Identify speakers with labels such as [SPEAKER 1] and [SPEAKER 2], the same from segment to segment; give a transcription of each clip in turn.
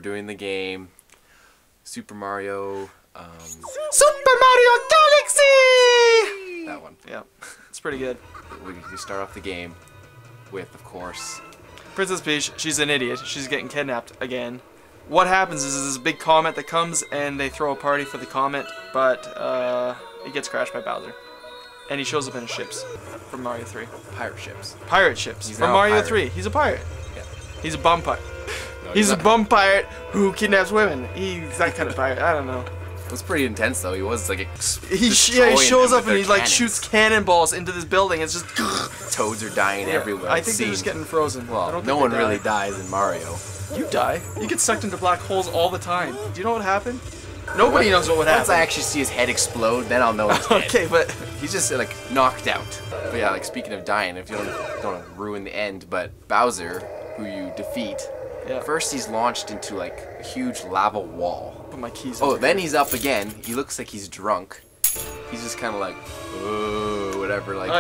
[SPEAKER 1] doing the game. Super Mario
[SPEAKER 2] Galaxy!
[SPEAKER 1] That one.
[SPEAKER 2] Yep, it's pretty good.
[SPEAKER 1] We start off the game with, of course,
[SPEAKER 2] Princess Peach. She's an idiot. She's getting kidnapped again. What happens is this big comet that comes and they throw a party for the comet, but it gets crashed by Bowser. And he shows up in his ships from Mario 3.
[SPEAKER 1] pirate ships.
[SPEAKER 2] Pirate ships
[SPEAKER 1] He's
[SPEAKER 2] from
[SPEAKER 1] now a
[SPEAKER 2] Mario
[SPEAKER 1] pirate.
[SPEAKER 2] 3. He's a pirate.
[SPEAKER 1] Yeah.
[SPEAKER 2] He's a bum pirate.
[SPEAKER 1] No,
[SPEAKER 2] He's a
[SPEAKER 1] not.
[SPEAKER 2] bum pirate who kidnaps women. He's that kind of pirate. I don't know.
[SPEAKER 1] It was pretty intense though. He was like
[SPEAKER 2] He shows up and he like shoots cannonballs into this building. It's just
[SPEAKER 1] toads are dying everywhere.
[SPEAKER 2] I think they're just getting frozen. I
[SPEAKER 1] Well,
[SPEAKER 2] don't
[SPEAKER 1] no
[SPEAKER 2] think
[SPEAKER 1] one
[SPEAKER 2] they
[SPEAKER 1] really
[SPEAKER 2] die.
[SPEAKER 1] dies in Mario.
[SPEAKER 2] You die. You get sucked into black holes all the time. Do you know what happened? Nobody knows what would happen.
[SPEAKER 1] Once I actually see his head explode, then I'll know he's dead.
[SPEAKER 2] Okay, but
[SPEAKER 1] He's just like knocked out. But yeah, like speaking of dying, if you don't want to ruin the end, but Bowser, who you defeat,
[SPEAKER 2] yeah.
[SPEAKER 1] first he's launched into like a huge lava wall.
[SPEAKER 2] Put my keys.
[SPEAKER 1] Oh,
[SPEAKER 2] over
[SPEAKER 1] then
[SPEAKER 2] here.
[SPEAKER 1] he's up again. He looks like he's drunk. He's just kind of like, whatever, like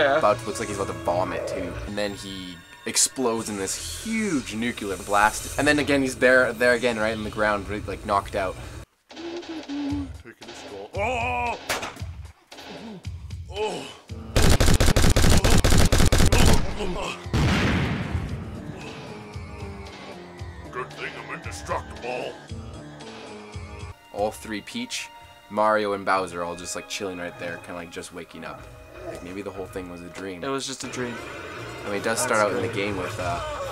[SPEAKER 1] looks like he's about to vomit too. And then he explodes in this huge nuclear blast. And then again he's there again, right in the ground, right, like knocked out.
[SPEAKER 3] Oh! Oh! Good thing I'm indestructible.
[SPEAKER 1] All three, Peach, Mario, and Bowser, all just like chilling right there, kind of like just waking up. Like maybe the whole thing was a dream.
[SPEAKER 2] It was just a dream.
[SPEAKER 1] I mean, it does start out in the game with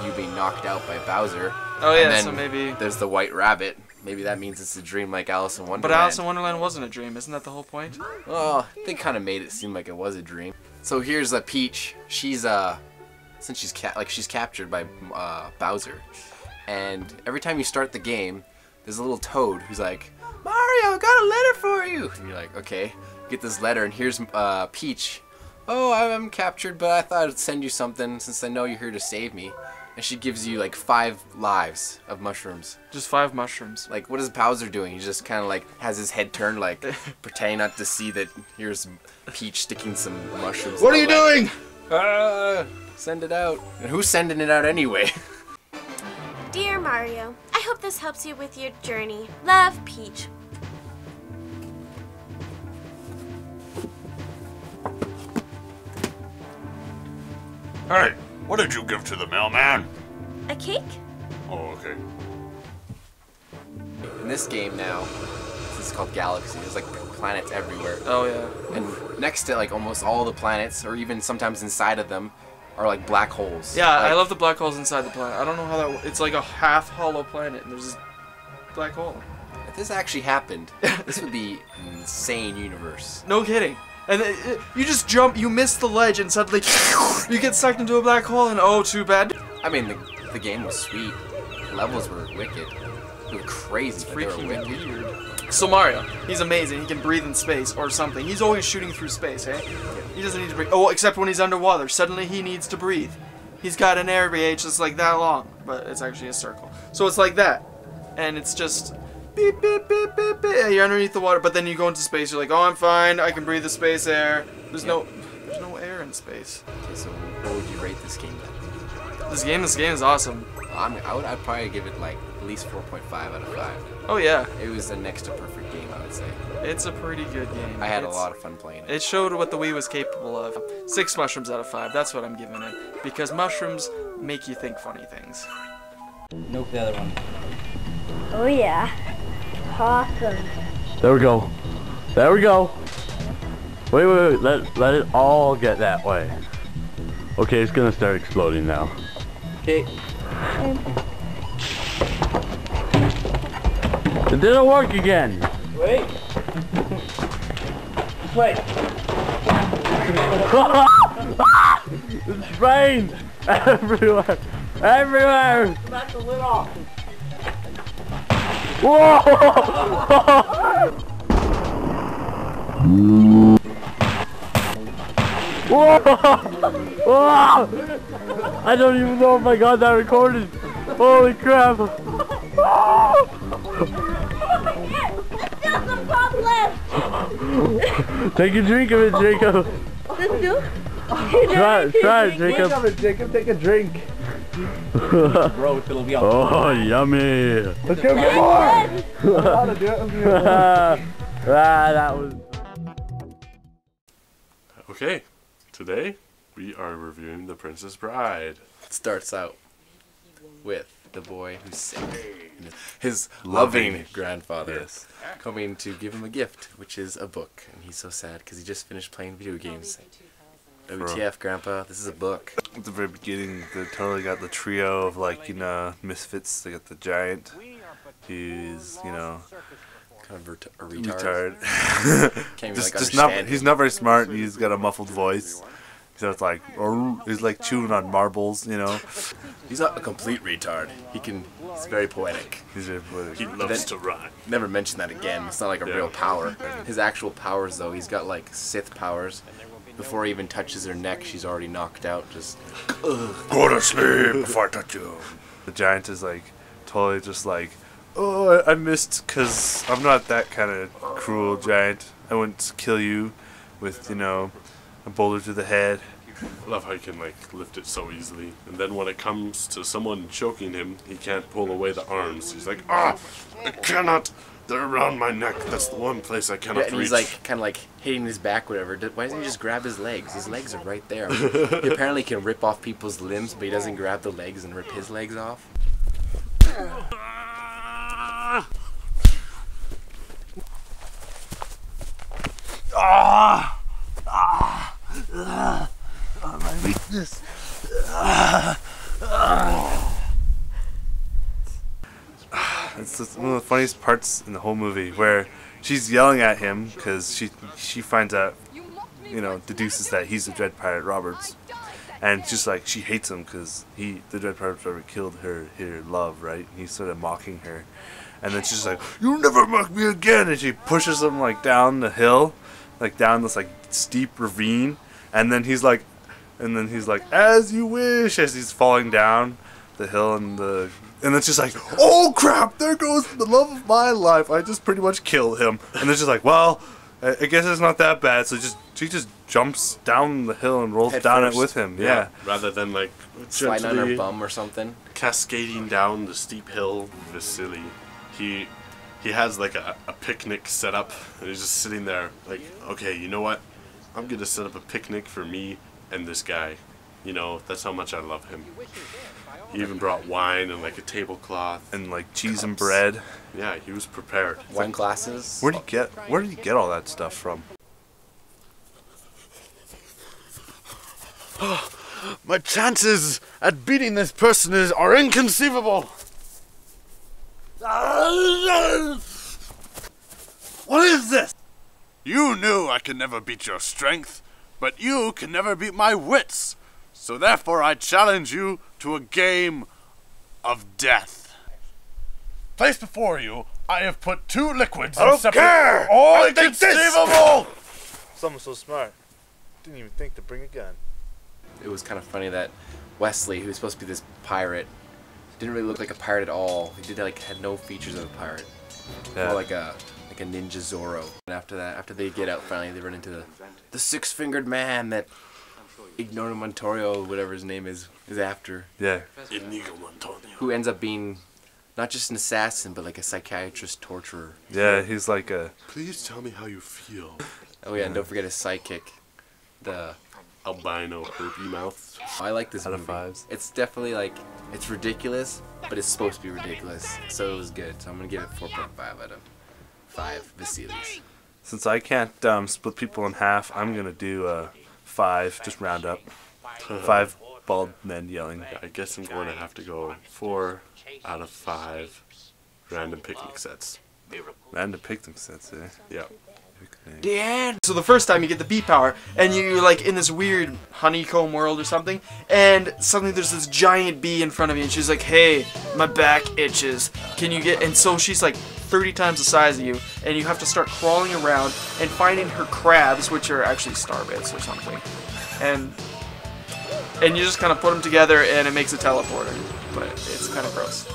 [SPEAKER 1] you being knocked out by Bowser.
[SPEAKER 2] Oh yeah,
[SPEAKER 1] and then
[SPEAKER 2] so maybe.
[SPEAKER 1] there's the White Rabbit. Maybe that means it's a dream like Alice in Wonderland.
[SPEAKER 2] But Alice in Wonderland wasn't a dream, isn't that the whole point?
[SPEAKER 1] Well, they kind of made it seem like it was a dream. So here's Peach. She's since she's she's captured by Bowser, and every time you start the game, there's a little toad who's like, Mario, I got a letter for you. And you're like, okay, get this letter, and here's Peach. Oh, I'm captured, but I thought I'd send you something since I know you're here to save me. And she gives you like 5 lives of mushrooms.
[SPEAKER 2] Just 5 mushrooms.
[SPEAKER 1] Like, what is Bowser doing? He just kind of like has his head turned, like pretending not to see that here's Peach sticking some mushrooms.
[SPEAKER 2] What are you doing?
[SPEAKER 1] Send it out. And who's sending it out anyway?
[SPEAKER 4] Dear Mario, I hope this helps you with your journey. Love, Peach.
[SPEAKER 3] Hey, what did you give to the mailman?
[SPEAKER 4] A cake?
[SPEAKER 3] Oh, okay.
[SPEAKER 1] In this game now, this is called Galaxy. There's like planets everywhere.
[SPEAKER 2] Oh yeah.
[SPEAKER 1] And next to like almost all the planets, or even sometimes inside of them, are like black holes.
[SPEAKER 2] Yeah,
[SPEAKER 1] like,
[SPEAKER 2] I love the black holes inside the planet. I don't know how that. It's like a half hollow planet, and there's this black hole.
[SPEAKER 1] If this actually happened, this would be an insane universe.
[SPEAKER 2] No kidding. And you just jump, you miss the ledge, and suddenly you get sucked into a black hole, and oh, too bad.
[SPEAKER 1] I mean, the game was sweet. The levels were wicked. They were crazy, but they were
[SPEAKER 2] Freaking
[SPEAKER 1] wicked.
[SPEAKER 2] weird. So Mario, he's amazing. He can breathe in space or something. He's always shooting through space, eh? He doesn't need to breathe. Oh, except when he's underwater. Suddenly he needs to breathe. He's got an air pH that's like that long, but it's actually a circle. So it's like that, and it's just beep beep beep beep beep. You're underneath the water, but then you go into space. You're like, oh, I'm fine. I can breathe the space air. There's no air in space.
[SPEAKER 1] Okay, so what would you rate this game then?
[SPEAKER 2] This game is awesome.
[SPEAKER 1] I'd probably give it like at least 4.5 out of 5.
[SPEAKER 2] Oh yeah,
[SPEAKER 1] It was a next to perfect game, I would say.
[SPEAKER 2] it's a pretty good game.
[SPEAKER 1] I had a
[SPEAKER 2] It's-
[SPEAKER 1] lot of fun playing it.
[SPEAKER 2] It showed what the Wii was capable of. 6 mushrooms out of 5. That's what I'm giving it. Because mushrooms make you think funny things.
[SPEAKER 5] No, the other one.
[SPEAKER 6] Oh yeah. Awesome.
[SPEAKER 7] There we go. There we go. Wait. Let it all get that way. Okay, it's gonna start exploding now.
[SPEAKER 5] Okay.
[SPEAKER 7] It didn't work again.
[SPEAKER 5] Wait. Wait.
[SPEAKER 7] It's rain everywhere. Everywhere.
[SPEAKER 5] Knock the lid off.
[SPEAKER 7] Whoa! Whoa! Whoa! I don't even know if I got that recorded. Holy crap!
[SPEAKER 6] Still some pop left.
[SPEAKER 7] Take a drink of it, Jacob.
[SPEAKER 6] This do?
[SPEAKER 7] Try it,
[SPEAKER 5] Drink
[SPEAKER 7] Jacob.
[SPEAKER 5] of it, Jacob. Take a drink. Growth, it'll be on.
[SPEAKER 7] Oh, yummy. Let's go get more. That was.
[SPEAKER 8] Okay, today we are reviewing The Princess Bride.
[SPEAKER 1] It starts out with the boy who's sick. And his loving grandfather coming to give him a gift, which is a book. And he's so sad because he just finished playing video games. WTF, Grandpa, this is a book.
[SPEAKER 9] At the very beginning, they totally got the trio of, like, you know, misfits. They got the giant. He's, you know,
[SPEAKER 1] kind of a retard. Can't even,
[SPEAKER 9] just not. He's not very smart. He's got a muffled voice. So it's like, he's like chewing on marbles, you know.
[SPEAKER 1] He's not a complete retard. He's very poetic.
[SPEAKER 9] He's very poetic.
[SPEAKER 8] He loves to rhyme.
[SPEAKER 1] Never mention that again. It's not like a real power. His actual powers, though, he's got like Sith powers. Before he even touches her neck, she's already knocked out. Just
[SPEAKER 3] Go to sleep before I touch you.
[SPEAKER 9] The giant is like totally just like, oh, I missed, because I'm not that kind of cruel giant. I wouldn't kill you with, you know, a boulder to the head.
[SPEAKER 8] I love how he can like lift it so easily. And then when it comes to someone choking him, he can't pull away the arms. He's like, I cannot. They're around my neck. That's the one place I cannot reach.
[SPEAKER 1] And he's like kind of like hitting his back, whatever. Why doesn't he just grab his legs? His legs are right there. He apparently can rip off people's limbs, but he doesn't grab the legs and rip his legs off.
[SPEAKER 9] My weakness. It's just one of the funniest parts in the whole movie, where she's yelling at him because she finds out, you know, deduces that he's the Dread Pirate Roberts, and just like she hates him because the Dread Pirate Roberts killed her love, right? He's sort of mocking her, and then she's like, "You'll never mock me again!" And she pushes him like down the hill, like down this like steep ravine, and then he's like, "As you wish," as he's falling down the hill, and it's just like, oh crap, there goes the love of my life. I just pretty much killed him. And it's just like, well, I guess it's not that bad. So she just jumps down the hill and rolls down it with him. Yeah.
[SPEAKER 8] Rather than like
[SPEAKER 1] sliding on her bum or something.
[SPEAKER 8] Cascading down the steep hill. Vasily, he has like a picnic set up, and he's just sitting there like, okay, you know what? I'm gonna set up a picnic for me and this guy. You know, that's how much I love him. He even brought wine and like a tablecloth
[SPEAKER 9] and like cheese and bread.
[SPEAKER 8] Yeah, he was prepared.
[SPEAKER 1] Wine glasses.
[SPEAKER 9] Where did he get all that stuff from?
[SPEAKER 3] My chances at beating this person are inconceivable. What is this? You knew I could never beat your strength, but you can never beat my wits. So therefore I challenge you to a game of death. Placed before you, I have put two liquids. I don't care! All inconceivable!
[SPEAKER 9] Someone so smart didn't even think to bring a gun.
[SPEAKER 1] It was kind of funny that Wesley, who was supposed to be this pirate, didn't really look like a pirate at all. He had no features of a pirate. More like a ninja Zorro. And after that, after they get out finally, they run into the six-fingered man that Inigo Montoya, whatever his name is after.
[SPEAKER 9] Yeah.
[SPEAKER 8] Inigo Montoya.
[SPEAKER 1] Who ends up being not just an assassin, but like a psychiatrist torturer.
[SPEAKER 9] Yeah, he's like a...
[SPEAKER 8] Please tell me how you feel.
[SPEAKER 1] Oh yeah, and don't forget his sidekick. The
[SPEAKER 8] albino herpy mouth.
[SPEAKER 1] I like this movie.
[SPEAKER 9] 5s.
[SPEAKER 1] It's definitely like, it's ridiculous, but it's supposed to be ridiculous. So it was good. So I'm going to give it 4.5 out of 5 Vasilis.
[SPEAKER 9] Since I can't split people in half, I'm going to do 5, just round up. 5 bald men yelling.
[SPEAKER 8] Yeah, I guess I'm going to have to go 4 out of 5 random picnic sets.
[SPEAKER 9] Random picnic sets, eh?
[SPEAKER 8] Yeah.
[SPEAKER 2] Dan! So the first time you get the bee power, and you're like in this weird honeycomb world or something, and suddenly there's this giant bee in front of you, and she's like, hey, my back itches. Can you get... And so she's like 30 times the size of you, and you have to start crawling around and finding her crabs, which are actually starbits or something. And you just kind of put them together, and it makes a teleporter. But it's kind of gross.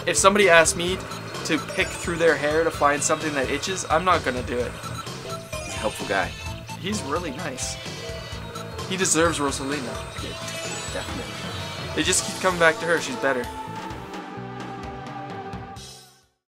[SPEAKER 2] If somebody asked me to pick through their hair to find something that itches, I'm not gonna do it.
[SPEAKER 1] He's a helpful guy.
[SPEAKER 2] He's really nice. He deserves Rosalina.
[SPEAKER 1] Definitely.
[SPEAKER 2] They just keep coming back to her. She's better.